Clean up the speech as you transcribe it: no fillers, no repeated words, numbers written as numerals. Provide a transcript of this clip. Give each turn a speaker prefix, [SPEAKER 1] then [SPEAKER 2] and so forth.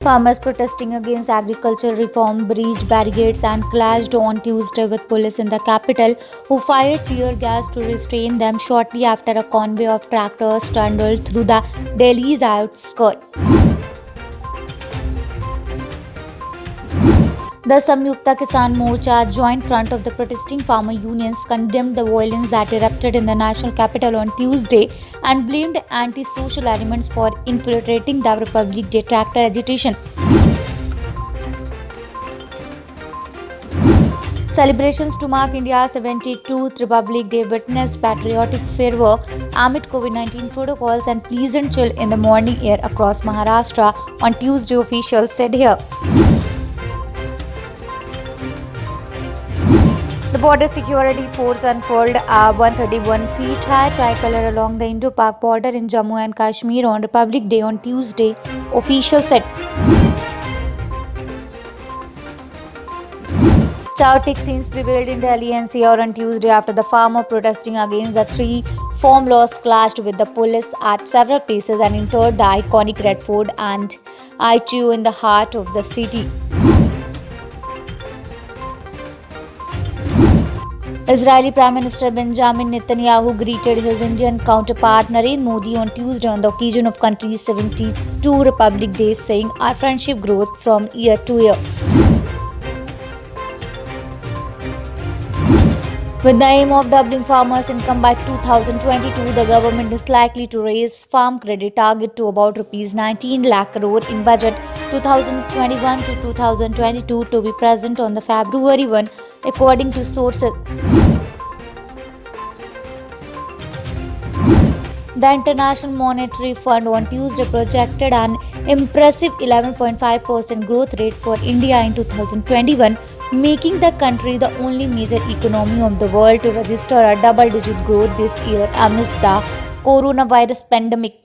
[SPEAKER 1] Farmers protesting against agricultural reform breached barricades and clashed on Tuesday with police in the capital, who fired tear gas to restrain them shortly after a convoy of tractors trundled through the Delhi's outskirts. The Samyukta Kisan Morcha, joint front of the protesting farmer unions, condemned the violence that erupted in the national capital on Tuesday and blamed anti-social elements for infiltrating the Republic Day tractor agitation. Celebrations to mark India's 72th Republic Day witnessed patriotic fervor amid COVID-19 protocols and pleasant chill in the morning air across Maharashtra on Tuesday, officials said here. The border security force unfurled a 131 feet high tricolor along the Indo-Pak border in Jammu and Kashmir on Republic Day on Tuesday, officials said. Chaotic scenes prevailed in Delhi NCR on Tuesday after the farmer protesting against the three farm laws clashed with the police at several places and entered the iconic Red Fort and ITO in the heart of the city. Israeli Prime Minister Benjamin Netanyahu greeted his Indian counterpart Narendra Modi on Tuesday on the occasion of country's 72 Republic Day, saying our friendship grows from year to year. With the aim of doubling farmers' income by 2022, the government is likely to raise farm credit target to about Rs 19 lakh crore in budget 2021 to 2022 to be present on the February 1, according to sources. The International Monetary Fund on Tuesday projected an impressive 11.5% growth rate for India in 2021, making the country the only major economy of the world to register a double-digit growth this year amidst the coronavirus pandemic.